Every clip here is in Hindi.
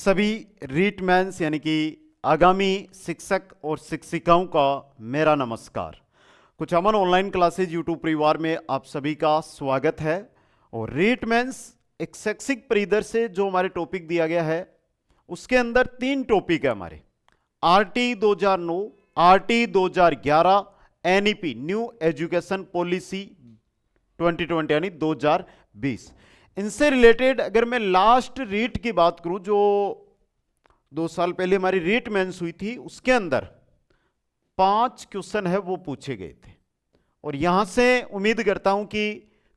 सभी रीटमैन्स यानी कि आगामी शिक्षक और शिक्षिकाओं का मेरा नमस्कार। कुछ अमन ऑनलाइन क्लासेज यूट्यूब परिवार में आप सभी का स्वागत है। और रीटमैन्स एक शैक्षिक परिदृश्य से जो हमारे टॉपिक दिया गया है उसके अंदर 3 टॉपिक है हमारे। RT 2009, RT 2011, NEP new education policy 2020 यानी 2020। इनसे रिलेटेड अगर मैं लास्ट रीट की बात करूं जो 2 साल पहले हमारी रीट मेंस हुई थी, उसके अंदर 5 क्वेश्चन है वो पूछे गए थे। और यहां से उम्मीद करता हूं कि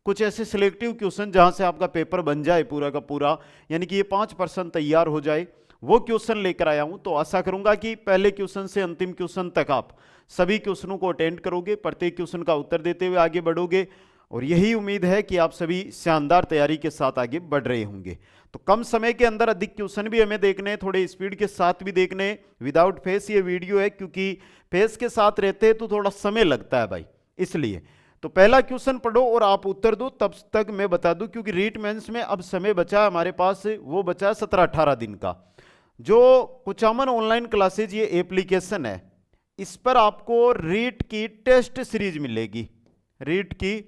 कुछ ऐसे सिलेक्टिव क्वेश्चन जहां से आपका पेपर बन जाए पूरा का पूरा, यानी कि ये 5% तैयार हो जाए, वो क्वेश्चन लेकर आया हूं। तो आशा करूंगा कि पहले क्वेश्चन से अंतिम क्वेश्चन तक आप सभी क्वेश्चनों को अटेंड करोगे, प्रत्येक क्वेश्चन का उत्तर देते हुए आगे बढ़ोगे। और यही उम्मीद है कि आप सभी शानदार तैयारी के साथ आगे बढ़ रहे होंगे। तो कम समय के अंदर अधिक क्वेश्चन भी हमें देखने, थोड़े स्पीड के साथ भी देखने। विदाउट फेस ये वीडियो है, क्योंकि फेस के साथ रहते हैं तो थोड़ा समय लगता है भाई, इसलिए। तो पहला क्वेश्चन पढ़ो और आप उत्तर दो, तब तक मैं बता दूं, क्योंकि रीट मेंस में अब समय बचा है हमारे पास, वो बचा है 17-18 दिन का। जो कुचामन ऑनलाइन क्लासेज ये एप्लीकेशन है, इस पर आपको रीट की टेस्ट सीरीज मिलेगी, रीट की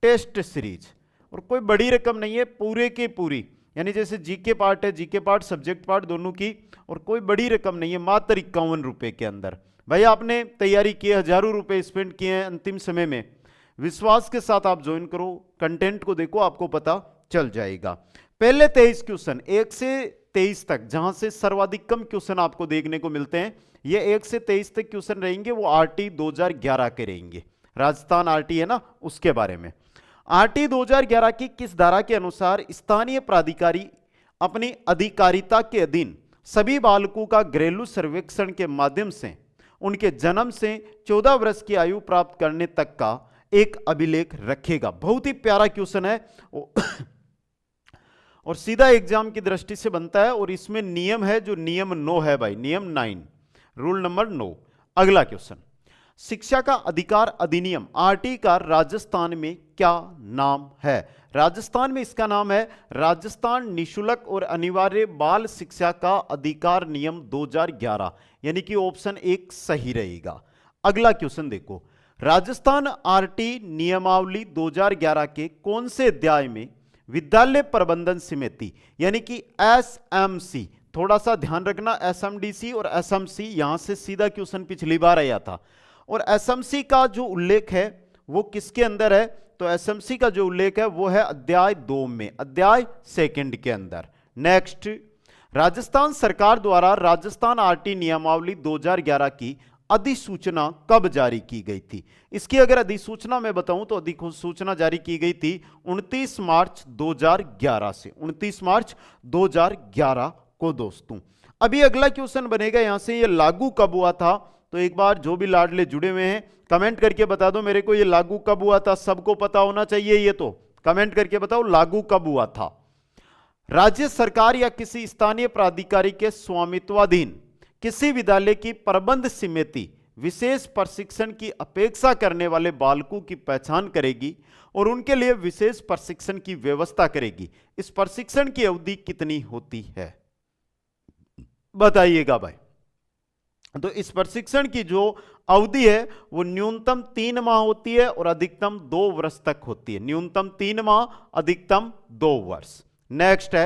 टेस्ट सीरीज। और कोई बड़ी रकम नहीं है, पूरे की पूरी, यानी जैसे जीके पार्ट है, जीके पार्ट सब्जेक्ट पार्ट दोनों की, और कोई बड़ी रकम नहीं है, मात्र 51 रुपए के अंदर। भाई आपने तैयारी की है, हजारों रुपए स्पेंड किए हैं अंतिम समय में, विश्वास के साथ आप ज्वाइन करो, कंटेंट को देखो, आपको पता चल जाएगा। पहले 23 क्वेश्चन 1 से 23 तक, जहां से सर्वाधिक कम क्वेश्चन आपको देखने को मिलते हैं, ये 1 से 23 तक क्वेश्चन रहेंगे, वो आरटी 2011 के रहेंगे। राजस्थान आरटी है ना, उसके बारे में। आरटी 2011 की किस धारा के अनुसार स्थानीय प्राधिकारी अपनी अधिकारिता के अधीन सभी बालकों का घरेलू सर्वेक्षण के माध्यम से उनके जन्म से 14 वर्ष की आयु प्राप्त करने तक का एक अभिलेख रखेगा? बहुत ही प्यारा क्वेश्चन है और सीधा एग्जाम की दृष्टि से बनता है। और इसमें नियम है, जो नियम 9 है भाई, नियम 9, रूल नंबर 9। अगला क्वेश्चन, शिक्षा का अधिकार अधिनियम आरटी का राजस्थान में क्या नाम है? राजस्थान में इसका नाम है राजस्थान निशुल्क और अनिवार्य बाल शिक्षा का अधिकार नियम 2011, यानी कि ऑप्शन 1 सही रहेगा। अगला क्वेश्चन देखो, राजस्थान आरटी नियमावली 2011 के कौन से अध्याय में विद्यालय प्रबंधन समिति यानी कि एसएमसी, थोड़ा सा ध्यान रखना, एसएमडीसी और एसएमसी, यहां से सीधा क्वेश्चन पिछली बार आया था। और एसएमसी का जो उल्लेख है वो किसके अंदर है? तो एसएमसी का जो उल्लेख है वो है अध्याय 2 में, अध्याय 2 के अंदर। नेक्स्ट, राजस्थान सरकार द्वारा राजस्थान आरटी नियमावली 2011 की अधिसूचना कब जारी की गई थी? इसकी अगर अधिसूचना मैं बताऊं तो अधिसूचना जारी की गई थी 29 मार्च 2011 से, 29 मार्च 2011 को दोस्तों। अभी अगला क्वेश्चन बनेगा यहां से, ये लागू कब हुआ था? तो एक बार जो भी लाडले जुड़े हुए हैं कमेंट करके बता दो मेरे को, ये लागू कब हुआ था? सबको पता होना चाहिए ये तो, कमेंट करके बताओ लागू कब हुआ था। राज्य सरकार या किसी स्थानीय प्राधिकारी के स्वामित्वाधीन किसी विद्यालय की प्रबंध समिति विशेष प्रशिक्षण की अपेक्षा करने वाले बालकों की पहचान करेगी और उनके लिए विशेष प्रशिक्षण की व्यवस्था करेगी। इस प्रशिक्षण की अवधि कितनी होती है? बताइएगा भाई। तो इस प्रशिक्षण की जो अवधि है वो न्यूनतम 3 माह होती है और अधिकतम 2 वर्ष तक होती है। न्यूनतम 3 माह, अधिकतम 2 वर्ष। नेक्स्ट है,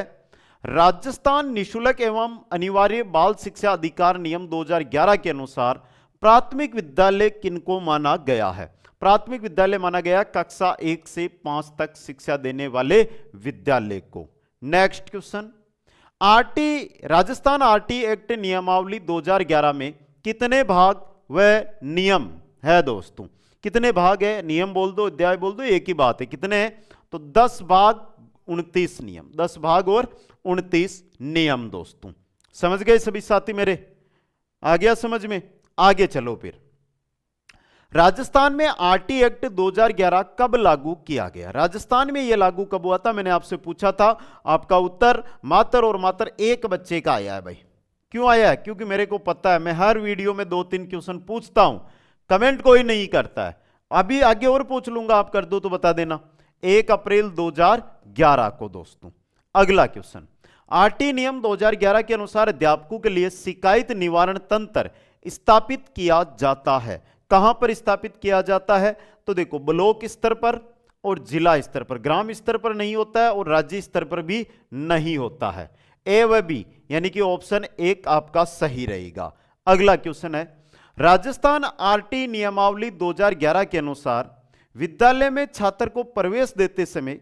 राजस्थान निशुल्क एवं अनिवार्य बाल शिक्षा अधिकार नियम 2011 के अनुसार प्राथमिक विद्यालय किनको माना गया है? प्राथमिक विद्यालय माना गया कक्षा 1 से 5 तक शिक्षा देने वाले विद्यालय को। Next question, Rajasthan RT act नियमावली 2011 में कितने भाग व नियम है दोस्तों? कितने भाग है? नियम बोल दो, अध्याय बोल दो, एक ही बात है। कितने हैं? तो 10 भाग 29 नियम, 10 भाग और 29 नियम दोस्तों। समझ गए सभी साथी मेरे? आ गया समझ में? आगे चलो फिर। राजस्थान में आरटी एक्ट 2011 कब लागू किया गया? राजस्थान में यह लागू कब हुआ था? मैंने आपसे पूछा था, आपका उत्तर मात्र और मात्र 1 बच्चे का आया है भाई। क्यों आया है? क्योंकि मेरे को पता है, मैं हर वीडियो में 2-3 क्वेश्चन पूछता हूं, कमेंट कोई नहीं करता है। अभी आगे और पूछ लूंगा, आप कर दो तो बता देना। 1 अप्रैल 2011 को दोस्तों। अगला क्वेश्चन, आरटी नियम 2011 के अनुसार अध्यापकों के लिए शिकायत निवारण तंत्र स्थापित किया जाता है। कहां पर स्थापित किया जाता है? तो देखो, ब्लॉक स्तर पर और जिला स्तर पर, ग्राम स्तर पर नहीं होता है और राज्य स्तर पर भी नहीं होता है। ए व बी यानी कि ऑप्शन 1 आपका सही रहेगा। अगला क्वेश्चन है, राजस्थान आरटी नियमावली 2011 के अनुसार विद्यालय में छात्र को प्रवेश देते समय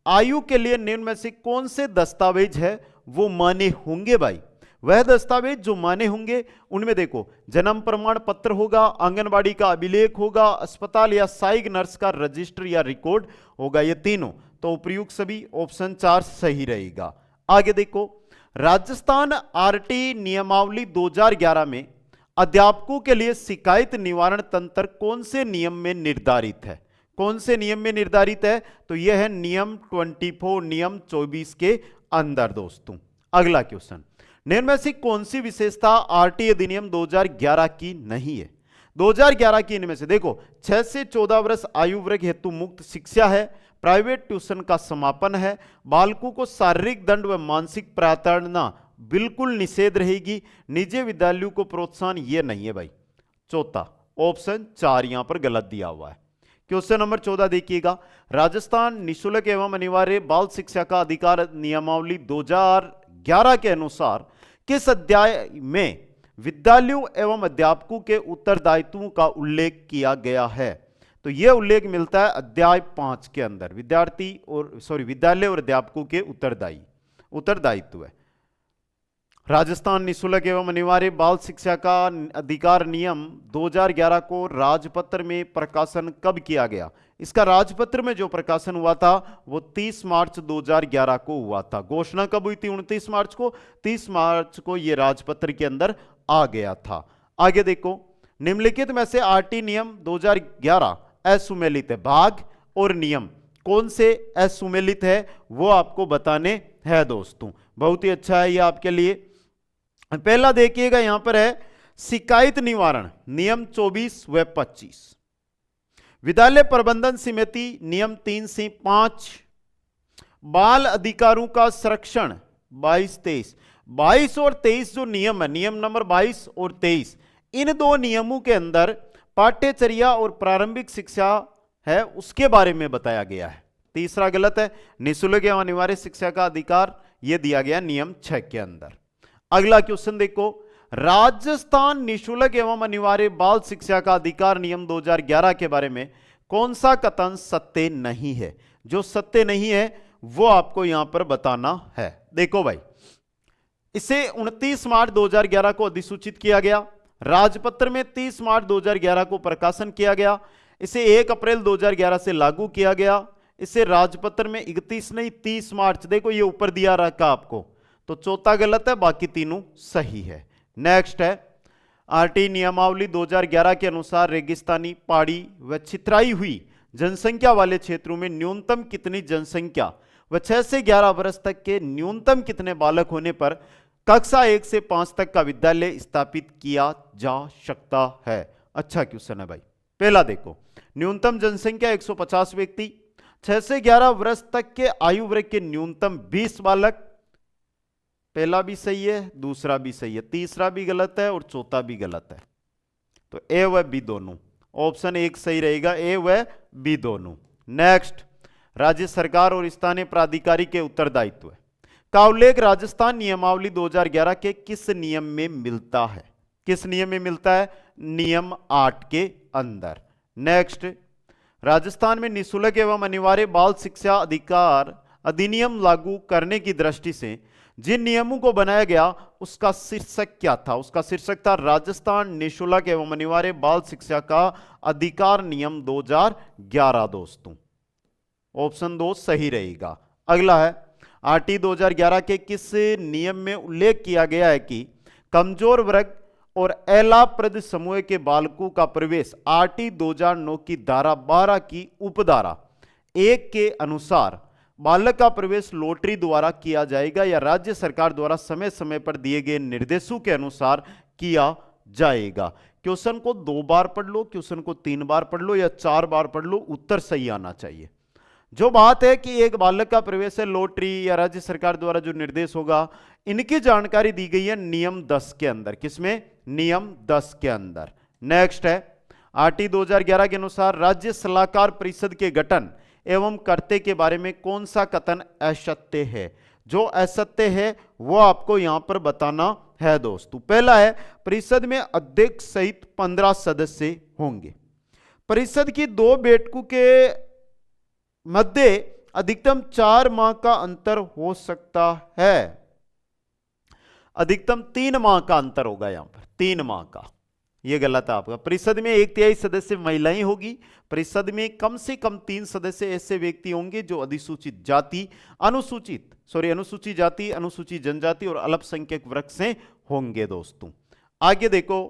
आयु के लिए निम्न में से कौन से दस्तावेज है वो मान्य होंगे? भाई वह दस्तावेज जो मान्य होंगे उनमें देखो, जन्म प्रमाण पत्र होगा, आंगनबाड़ी का अभिलेख होगा, अस्पताल या सहायक नर्स का रजिस्टर या रिकॉर्ड होगा, ये तीनों। तो उपयुक्त सभी ऑप्शन 4 सही रहेगा। आगे देखो, राजस्थान आरटी नियमावली 2011 में अध्यापकों के लिए शिकायत निवारण तंत्र कौन से नियम में निर्धारित है? कौन से नियम में निर्धारित है? तो यह है नियम 24, नियम 24 के अंदर दोस्तों। अगला क्वेश्चन, निम्न में से कौन सी विशेषता आरटी अधिनियम 2011 की नहीं है? 2011 की इनमें से देखो, 6 से 14 वर्ष आयु वर्ग हेतु मुक्त शिक्षा है, प्राइवेट ट्यूशन का समापन है, बालकों को शारीरिक दंड व मानसिक प्रताड़ना बिल्कुल निषेध रहेगी, निजी विद्यालयों को प्रोत्साहन, ये नहीं है भाई। चौथा ऑप्शन 4 यहां पर गलत दिया हुआ है। क्वेश्चन नंबर 14 देखिएगा, राजस्थान निःशुल्क एवं अनिवार्य बाल शिक्षा का अधिकार नियमावली 2011 के अनुसार किस अध्याय में विद्यालयों एवं अध्यापकों के उत्तरदायित्वों का उल्लेख किया गया है? तो यह उल्लेख मिलता है अध्याय 5 के अंदर, विद्यालय और अध्यापकों के उत्तरदायित्व है। राजस्थान निःशुल्क एवं अनिवार्य बाल शिक्षा का अधिकार नियम 2011 को राजपत्र में प्रकाशन कब किया गया? इसका राजपत्र में जो प्रकाशन हुआ था वो 30 मार्च 2011 को हुआ था। घोषणा कब हुई थी? 29 मार्च को। 30 मार्च को ये राजपत्र के अंदर आ गया था। आगे देखो, निम्नलिखित में से आरटी नियम 2011 असुमेलित है। भाग और नियम कौन से असुमेलित है वो आपको बताने हैं दोस्तों। बहुत ही अच्छा है ये आपके लिए। पहला देखिएगा, यहां पर है शिकायत निवारण नियम 24 व 25, विद्यालय प्रबंधन समिति नियम 3 से 5, बाल अधिकारों का संरक्षण 22 और 23 जो नियम है, नियम नंबर 22 और 23, इन दो नियमों के अंदर पाठ्यचर्या और प्रारंभिक शिक्षा है उसके बारे में बताया गया है। तीसरा गलत है, निःशुल्क एवं अनिवार्य शिक्षा का अधिकार यह दिया गया नियम 6 के अंदर। अगला क्वेश्चन देखो, राजस्थान निःशुल्क एवं अनिवार्य बाल शिक्षा का अधिकार नियम 2011 के बारे में कौन सा कथन सत्य नहीं है? जो सत्य नहीं है वो आपको यहां पर बताना है। देखो भाई, इसे 29 मार्च 2011 को अधिसूचित किया गया, राजपत्र में 30 मार्च 2011 को प्रकाशन किया गया, इसे 1 अप्रैल 2011 से लागू किया गया, इसे राजपत्र में 31 नहीं 30 मार्च, देखो ये ऊपर दिया रखा आपको, तो चौथा गलत है, बाकी तीनों सही है। नेक्स्ट है, आरटी नियमावली 2011 के अनुसार रेगिस्तानी, पहाड़ी व छितराई हुई जनसंख्या वाले क्षेत्रों में न्यूनतम कितनी जनसंख्या व 6 से 11 वर्ष तक के न्यूनतम कितने बालक होने पर कक्षा 1 से 5 तक का विद्यालय स्थापित किया जा सकता है? अच्छा क्वेश्चन है भाई। पहला देखो, न्यूनतम जनसंख्या 150 व्यक्ति, 6 से 11 वर्ष तक के आयु वर्ग के न्यूनतम 20 बालक। पहला भी सही है, दूसरा भी सही है, तीसरा भी गलत है और चौथा भी गलत है। तो ए व बी दोनों, ऑप्शन 1 सही रहेगा, ए व बी दोनों। नेक्स्ट, राज्य सरकार और स्थानीय प्राधिकारी के उत्तरदायित्व का उल्लेख राजस्थान नियमावली 2011 के किस नियम में मिलता है? किस नियम में मिलता है? नियम 8 के अंदर। नेक्स्ट, राजस्थान में निःशुल्क एवं अनिवार्य बाल शिक्षा अधिकार अधिनियम लागू करने की दृष्टि से जिन नियमों को बनाया गया उसका शीर्षक क्या था? उसका शीर्षक था राजस्थान निःशुल्क एवं अनिवार्य बाल शिक्षा का अधिकार नियम 2011 दोस्तों। ऑप्शन 2 सही रहेगा। अगला है, आरटी 2011 के किस नियम में उल्लेख किया गया है कि कमजोर वर्ग और अलाभप्रद समूह के बालकों का प्रवेश आरटी 2009 की धारा 12 की उपधारा 1 के अनुसार बालक का प्रवेश लॉटरी द्वारा किया जाएगा या राज्य सरकार द्वारा समय समय पर दिए गए निर्देशों के अनुसार किया जाएगा? क्वेश्चन को 2 बार पढ़ लो, क्वेश्चन को 3 बार पढ़ लो या 4 बार पढ़ लो, उत्तर सही आना चाहिए। जो बात है कि एक बालक का प्रवेश है लॉटरी या राज्य सरकार द्वारा जो निर्देश होगा, इनकी जानकारी दी गई है नियम 10 के अंदर। किसमें? नियम 10 के अंदर। नेक्स्ट है आरटी 2011 के अनुसार राज्य सलाहकार परिषद के गठन एवं कर्ते के बारे में कौन सा कथन असत्य है? जो असत्य है वो आपको यहां पर बताना है दोस्तों। पहला है परिषद में अध्यक्ष सहित 15 सदस्य होंगे। परिषद की 2 बैठकों के मध्य अधिकतम 4 माह का अंतर हो सकता है। अधिकतम 3 माह का अंतर होगा यहां पर, 3 माह का। यह गलत है आपका। परिषद में 1/3 सदस्य महिलाएं होगी। परिषद में कम से कम 3 सदस्य ऐसे व्यक्ति होंगे जो अनुसूचित जाति, अनुसूचित जाति, अनुसूचित जनजाति और अल्पसंख्यक वर्ग से होंगे दोस्तों। आगे देखो,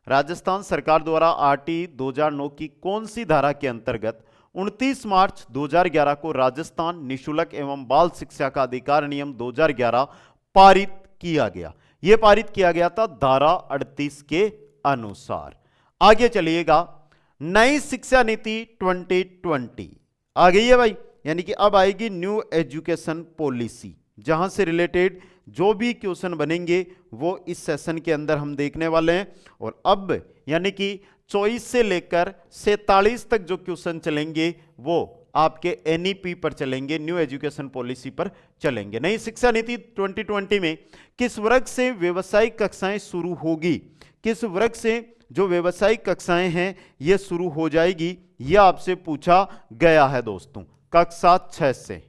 राजस्थान सरकार द्वारा आरटी 2009 की कौन सी धारा के अंतर्गत 29 मार्च 2011 को राजस्थान निशुल्क एवं बाल शिक्षा का अधिकार नियम 2011 पारित किया गया? यह पारित किया गया था धारा 38 के अनुसार। आगे चलिएगा, नई शिक्षा नीति 2020 आ गई है भाई, यानी कि अब आएगी न्यू एजुकेशन पॉलिसी, जहां से रिलेटेड जो भी क्वेश्चन बनेंगे वो इस सेशन के अंदर हम देखने वाले हैं। और अब यानी कि 24 से लेकर 47 तक जो क्वेश्चन चलेंगे वो आपके एनईपी पर चलेंगे, न्यू एजुकेशन पॉलिसी पर चलेंगे। नई शिक्षा नीति 2020 में किस वर्ग से व्यावसायिक कक्षाएं शुरू होगी? किस वर्ग से जो व्यावसायिक कक्षाएं हैं ये शुरू हो जाएगी, यह आपसे पूछा गया है दोस्तों। कक्षा 6 से।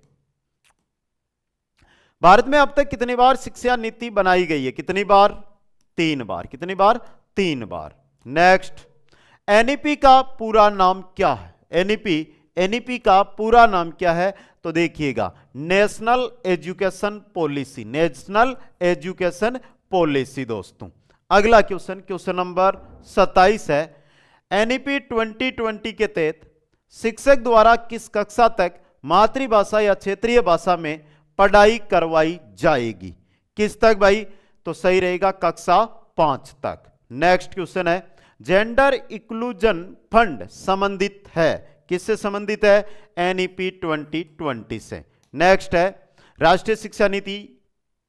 भारत में अब तक कितनी बार शिक्षा नीति बनाई गई है? कितनी बार? 3 बार। कितनी बार? 3 बार। नेक्स्ट, एनईपी का पूरा नाम क्या है? एनईपी का पूरा नाम क्या है? तो देखिएगा, national education policy. National education policy दोस्तों। अगला क्वेश्चन, क्वेश्चन नंबर 27 है, एनईपी 2020 के तहत शिक्षक द्वारा किस कक्षा तक मातृभाषा या क्षेत्रीय भाषा में पढ़ाई करवाई जाएगी? किस तक भाई? तो सही रहेगा कक्षा 5 तक। नेक्स्ट क्वेश्चन है, जेंडर इंक्लूजन फंड संबंधित है? किससे संबंधित है? एनईपी 2020 से। नेक्स्ट है, राष्ट्रीय शिक्षा नीति,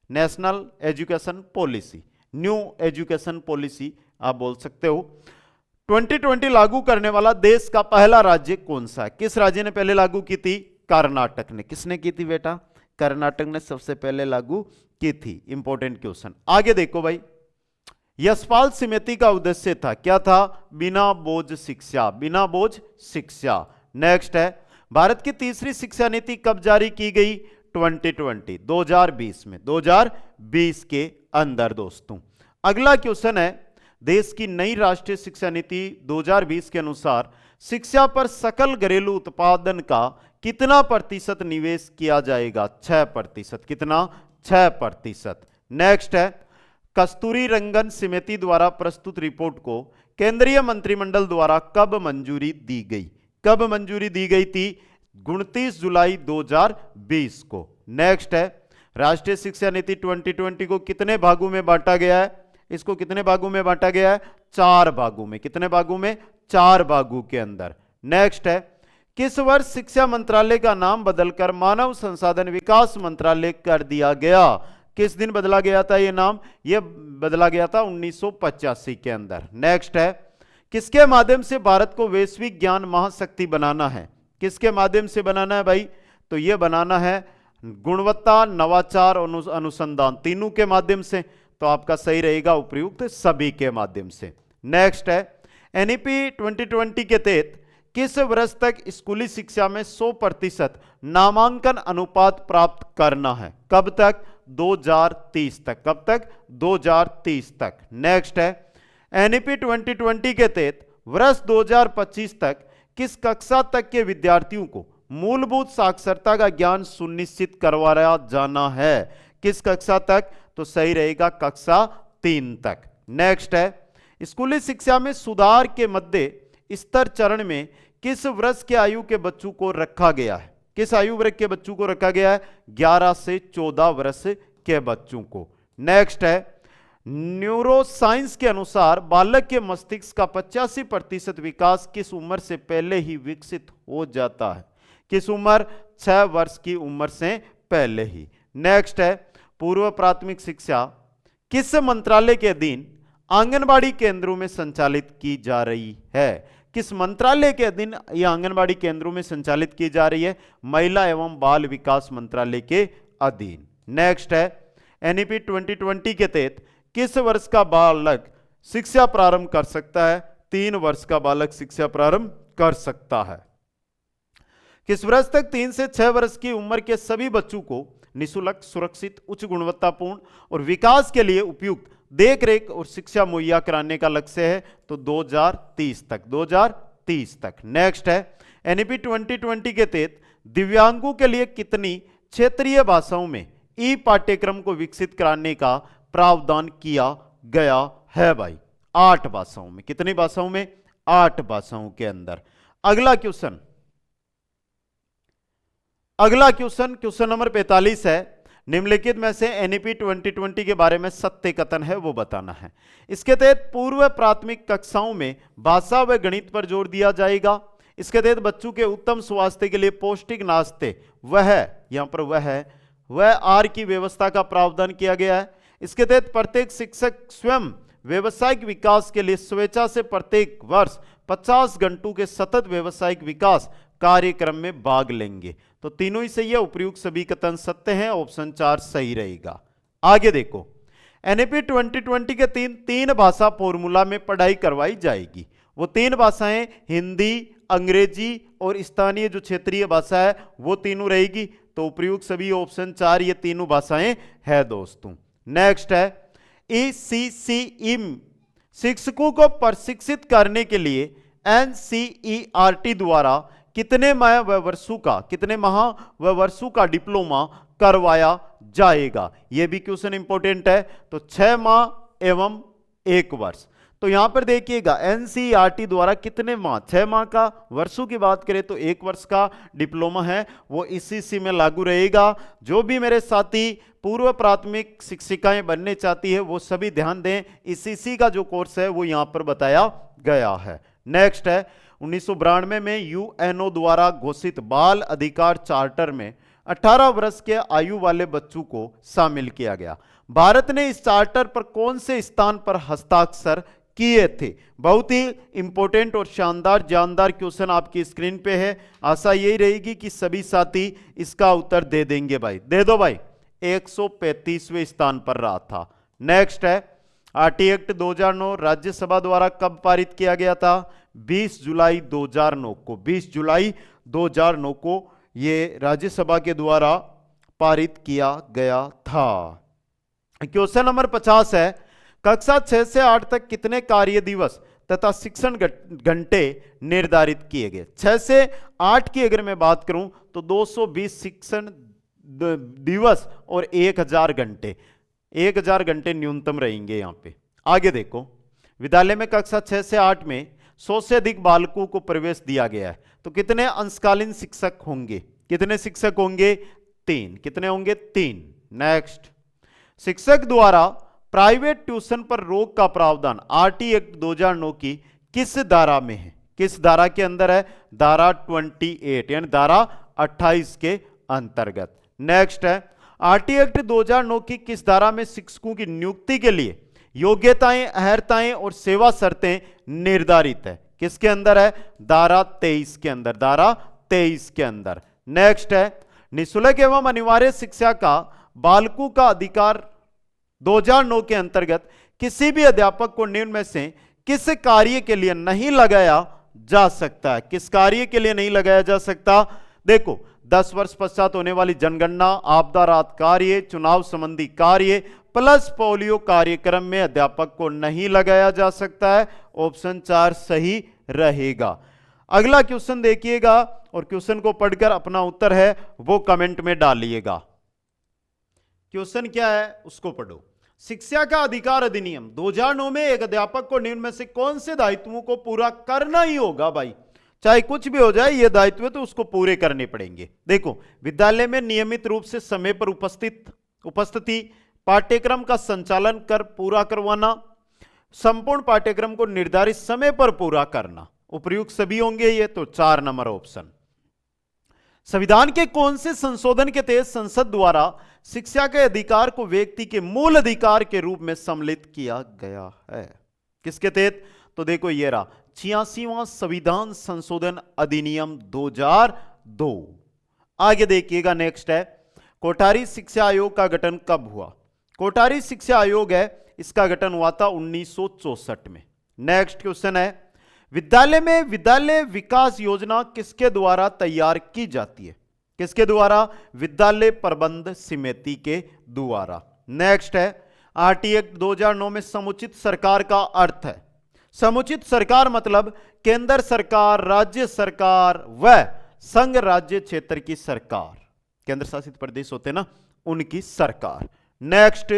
national education policy, new education policy आप बोल सकते हो। 2020 लागू करने वाला देश का पहला राज्य कौन सा है? किस राज्य ने पहले लागू की थी? कर्नाटक ने। किसने की थी बेटा? कर्नाटक ने सबसे पहले लागू की थी। Important question. आगे देखो भाई, यशपाल समिति का उद्देश्य था, क्या था? बिना बोझ शिक्षा। बिना बोझ शिक्षा। नेक्स्ट है, भारत की तीसरी शिक्षा नीति कब जारी की गई? 2020 में, 2020 के अंदर दोस्तों। अगला क्वेश्चन है, देश की नई राष्ट्रीय शिक्षा नीति 2020 के अनुसार शिक्षा पर सकल घरेलू उत्पादन का कितना प्रतिशत निवेश किया जाएगा? 6%। कितना? 6%। नेक्स्ट है, कस्तूरी रंगन समिति द्वारा प्रस्तुत रिपोर्ट को केंद्रीय मंत्रिमंडल द्वारा कब मंजूरी दी गई? कब मंजूरी दी गई थी? 29 जुलाई 2020 को। नेक्स्ट है, राष्ट्रीय शिक्षा नीति 2020 को कितने भागों में बांटा गया है? इसको कितने भागों में बांटा गया है? 4 भागों में। कितने भागों में? 4 भागों के अंदर। नेक्स्ट है, किस वर्ष शिक्षा मंत्रालय का नाम बदलकर मानव संसाधन विकास मंत्रालय कर दिया गया? किस दिन बदला गया था ये नाम? ये बदला गया था 1985 के अंदर। नेक्स्ट है, किसके माध्यम से भारत को वैश्विक ज्ञान महाशक्ति बनाना है? किसके माध्यम से बनाना है भाई? तो ये बनाना है गुणवत्ता, नवाचार और अनुसंधान, तीनों के माध्यम से। तो आपका सही रहेगा उपयुक्त सभी के माध्यम से। नेक्स्ट है, एनईपी 2020 के तहत किस वर्ष तक स्कूली शिक्षा में 100% नामांकन अनुपात प्राप्त करना है? कब तक? 2030 तक। कब तक? 2030 तक। नेक्स्ट है, एनईपी 2020 के तहत वर्ष 2025 तक किस कक्षा तक के विद्यार्थियों को मूलभूत साक्षरता का ज्ञान सुनिश्चित करवाया जाना है? किस कक्षा तक? तो सही रहेगा कक्षा 3 तक। नेक्स्ट है, स्कूली शिक्षा में सुधार के मध्य स्तर चरण में किस वर्ष के आयु के बच्चों को रखा गया है? किस आयु वर्ग के बच्चों को रखा गया है? 11 से 14 वर्ष के बच्चों को। नेक्स्ट है, न्यूरोसाइंस के अनुसार बालक के मस्तिष्क का 85% विकास किस उम्र से पहले ही विकसित हो जाता है? किस उम्र? 6 वर्ष की उम्र से पहले ही। नेक्स्ट है, पूर्व प्राथमिक शिक्षा किस मंत्रालय के अधीन आंगनबाड़ी केंद्रों में संचालित की जा रही है? किस मंत्रालय के अधीन यह आंगनबाड़ी केंद्रों में संचालित की जा रही है? महिला एवं बाल विकास मंत्रालय के अधीन। नेक्स्ट है, एनईपी 2020 के तहत किस वर्ष का बालक शिक्षा प्रारंभ कर सकता है? 3 वर्ष का बालक शिक्षा प्रारंभ कर सकता है। किस वर्ष तक 3 से 6 वर्ष की उम्र के सभी बच्चों को निःशुल्क, सुरक्षित, उच्च गुणवत्तापूर्ण और विकास के लिए उपयुक्त देखरेख और शिक्षा मुहैया कराने का लक्ष्य है? तो 2030 तक, 2030 तक। नेक्स्ट है, एनईपी 2020 के तहत दिव्यांगों के लिए कितनी क्षेत्रीय भाषाओं में ई पाठ्यक्रम को विकसित कराने का प्रावधान किया गया है भाई? 8 भाषाओं में। कितनी भाषाओं में? 8 भाषाओं के अंदर। अगला क्वेश्चन, क्वेश्चन नंबर 45 है, निम्नलिखित में से एनईपी 2020 के बारे में सत्य कथन है वो बताना है। इसके तहत पूर्व प्राथमिक कक्षाओं में भाषा व गणित पर जोर दिया जाएगा। इसके तहत बच्चों के उत्तम स्वास्थ्य के लिए पौष्टिक नाश्ते यहां पर वह आहार की व्यवस्था का प्रावधान किया गया है। इसके तहत प्रत्येक शिक्षक स्वयं व्यवसायिक विकास के लिए स्वेच्छा से प्रत्येक वर्ष 50 घंटों के सतत व्यवसायिक विकास कार्यक्रम में भाग लेंगे। तो तीनों ही सही है, उपयुक्त सभी कथन सत्य हैं, ऑप्शन 4 सही रहेगा। आगे देखो, एनईपी 2020 के तीन भाषा फॉर्मूला में पढ़ाई करवाई जाएगी। वो 3 भाषाएं हिंदी, अंग्रेजी और स्थानीय जो क्षेत्रीय भाषा है वो तीनों रहेगी। तो उपयुक्त सभी ऑप्शन 4 ये तीनों भाषाएं है दोस्तों। नेक्स्ट है, ECCIM शिक्षकों को प्रशिक्षित करने के लिए NCERT द्वारा कितने माह व वर्षों का डिप्लोमा करवाया जाएगा? यह भी क्वेश्चन इंपॉर्टेंट है। तो 6 माह एवं 1 वर्ष। तो यहां पर देखिएगा NCERT द्वारा कितने माह, 6 माह का, वर्षों की बात करें तो 1 वर्ष का डिप्लोमा है वो ECC में लागू रहेगा। जो भी मेरे साथी पूर्व प्राथमिक शिक्षिकाएं बनने चाहती है वो सभी ध्यान दें, ECC का जो कोर्स है वो यहां पर बताया गया है। नेक्स्ट है, 1992 में UNO द्वारा घोषित बाल अधिकार चार्टर में 18 वर्ष के आयु वाले बच्चों को शामिल किया गया। भारत ने इस चार्टर पर कौन से स्थान पर हस्ताक्षर किए थे? बहुत ही इंपॉर्टेंट और शानदार जानदार क्वेश्चन आपकी स्क्रीन पे है। आशा यही रहेगी कि सभी साथी इसका उत्तर दे देंगे भाई। दे दो भाई, 135वें स्थान पर रहा था। नेक्स्ट है, आरटी एक्ट 2009 राज्यसभा द्वारा कब पारित किया गया था? 20 जुलाई 2009 को। 20 जुलाई 2009 को यह राज्यसभा के द्वारा पारित किया गया था। क्वेश्चन नंबर 50 है, कक्षा 6 से 8 तक कितने कार्य दिवस तथा शिक्षण घंटे निर्धारित किए गए? 6 से 8 की अगर मैं बात करूं तो 220 शिक्षण दिवस और 1000 घंटे, 1000 घंटे न्यूनतम रहेंगे यहां पे। आगे देखो, विद्यालय में कक्षा 6 से 8 में 100 से अधिक बालकों को प्रवेश दिया गया है, तो कितने अंशकालीन शिक्षक होंगे? कितने शिक्षक होंगे? 3। कितने होंगे? 3। नेक्स्ट, शिक्षक द्वारा प्राइवेट ट्यूशन पर रोक का प्रावधान आरटी एक्ट 2009 की किस धारा में है? किस धारा के अंदर है? धारा 28 यानी धारा 28 के अंतर्गत। नेक्स्ट है, आरटी एक्ट 2009 की किस धारा में शिक्षकों की नियुक्ति के लिए योग्यताएं, अर्हताएं और सेवा शर्तें निर्धारित है? किसके अंदर है? धारा 23 के अंदर। धारा 23 के अंदर। नेक्स्ट है, निःशुल्क एवं अनिवार्य शिक्षा का बालकों का अधिकार 2009 के अंतर्गत किसी भी अध्यापक को निम्न में से किस कार्य के लिए नहीं लगाया जा सकता है? किस कार्य के लिए नहीं लगाया जा सकता? देखो, 10 वर्ष पश्चात होने वाली जनगणना, आपदा राहत कार्य, चुनाव संबंधी कार्य प्लस पोलियो कार्यक्रम में अध्यापक को नहीं लगाया जा सकता है। ऑप्शन 4 सही रहेगा। अगला क्वेश्चन देखिएगा और क्वेश्चन को पढ़कर अपना उत्तर है वो कमेंट में डालिएगा। क्वेश्चन क्या है उसको पढ़ो। शिक्षा का अधिकार अधिनियम 2009 में एक अध्यापक को निम्न में से कौन से दायित्वों को पूरा करना ही होगा भाई? चाहे कुछ भी हो जाए, ये दायित्व तो उसको पूरे करने पड़ेंगे। देखो, विद्यालय में नियमित रूप से समय पर उपस्थिति, पाठ्यक्रम का संचालन कर पूरा करवाना, संपूर्ण पाठ्यक्रम को निर्धारित समय पर पूरा करना, उपयुक्त सभी होंगे ये। तो 4 नंबर ऑप्शन। संविधान के कौन से संशोधन के तहत संसद द्वारा शिक्षा के अधिकार को व्यक्ति के मूल अधिकार के रूप में सम्मिलित किया गया है? किसके तहत? तो देखो ये रहा 86वां संविधान संशोधन अधिनियम 2002। आगे देखिएगा, नेक्स्ट है कोठारी शिक्षा आयोग का गठन कब हुआ? कोठारी शिक्षा आयोग है, इसका गठन हुआ था 1964 में। नेक्स्ट क्वेश्चन है विद्यालय में विद्यालय विकास योजना किसके द्वारा तैयार की जाती है? किसके द्वारा? विद्यालय प्रबंध समिति के द्वारा। नेक्स्ट है आरटी एक्ट 2009 में समुचित सरकार का अर्थ है। समुचित सरकार मतलब केंद्र सरकार, राज्य सरकार व संघ राज्य क्षेत्र की सरकार, केंद्र शासित प्रदेश होते ना, उनकी सरकार। नेक्स्ट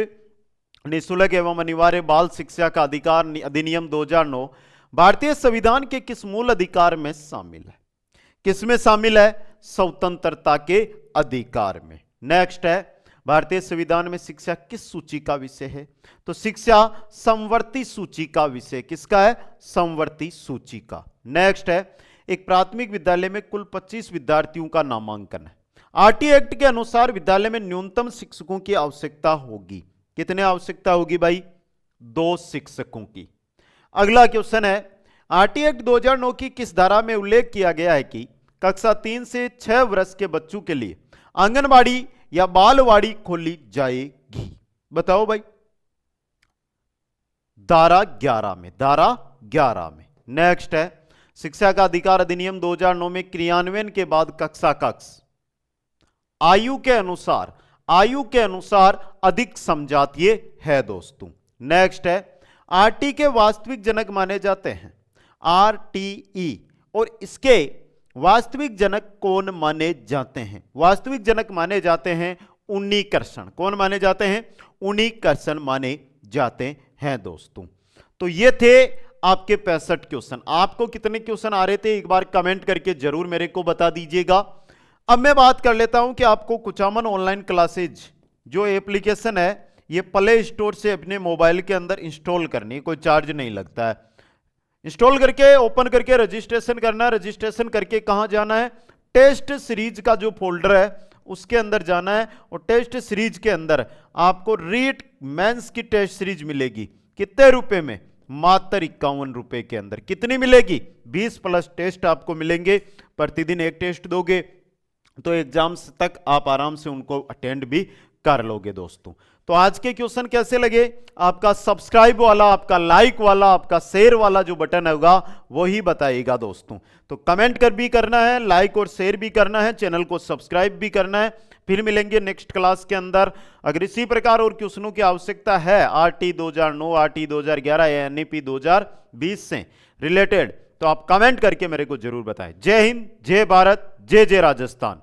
निःशुल्क एवं अनिवार्य बाल शिक्षा का अधिकार अधिनियम 2009 भारतीय संविधान के किस मूल अधिकार में शामिल है? किसमें शामिल है? स्वतंत्रता के अधिकार में। नेक्स्ट है भारतीय संविधान में शिक्षा किस सूची का विषय है? तो शिक्षा समवर्ती सूची का विषय। किसका है? समवर्ती सूची का। नेक्स्ट है एक प्राथमिक विद्यालय में कुल 25 विद्यार्थियों का नामांकन है। आरटी एक्ट के अनुसार विद्यालय में न्यूनतम शिक्षकों की आवश्यकता होगी। कितने आवश्यकता होगी भाई? 2 शिक्षकों की। अगला क्वेश्चन है आरटी एक्ट 2009 की किस धारा में उल्लेख किया गया है कि कक्षा 3 से 6 वर्ष के बच्चों के लिए आंगनबाड़ी या बालवाड़ी खोली जाएगी? बताओ भाई। धारा 11 में, धारा 11 में। नेक्स्ट है शिक्षा का अधिकार अधिनियम 2009 में क्रियान्वयन के बाद कक्षा कक्ष आयु के अनुसार अधिक समझातीय है दोस्तों। नेक्स्ट है आरटी के वास्तविक जनक माने जाते हैं आरटीई, और इसके वास्तविक जनक कौन माने जाते हैं? वास्तविक जनक माने जाते हैं उन्नीकर्षण। कौन माने जाते हैं? उन्नीकर्षण माने जाते हैं दोस्तों। तो ये थे आपके 65 क्वेश्चन। आपको कितने क्वेश्चन आ रहे थे एक बार कमेंट करके जरूर मेरे को बता दीजिएगा। अब मैं बात कर लेता हूं कि आपको कुचामन ऑनलाइन क्लासेज जो एप्लीकेशन है ये प्ले स्टोर से अपने मोबाइल के अंदर इंस्टॉल करनी है, कोई चार्ज नहीं लगता है। इंस्टॉल करके ओपन करके रजिस्ट्रेशन करना है। रजिस्ट्रेशन करके कहां जाना है? टेस्ट सीरीज का जो फोल्डर है उसके अंदर जाना है, और टेस्ट सीरीज के अंदर आपको रीट मेंस की टेस्ट सीरीज मिलेगी। कितने रुपए में? मात्र 51 रुपए के अंदर। कितनी मिलेगी? 20 प्लस टेस्ट आपको मिलेंगे। प्रतिदिन एक टेस्ट दोगे तो एग्जाम्स तक आप आराम से उनको अटेंड भी कर लोगे दोस्तों। तो आज के क्वेश्चन कैसे लगे? आपका सब्सक्राइब वाला, आपका लाइक वाला, आपका शेयर वाला जो बटन होगा वही बताइएगा दोस्तों। तो कमेंट कर भी करना है, लाइक और शेयर भी करना है, चैनल को सब्सक्राइब भी करना है। फिर मिलेंगे नेक्स्ट क्लास के अंदर। अगर इसी प्रकार और क्वेश्चनों की आवश्यकता है आरटी 2009, आरटी 2011 या एनईपी 2020 से रिलेटेड, तो आप कमेंट करके मेरे को जरूर बताएं। जय हिंद, जय भारत, जय जय राजस्थान।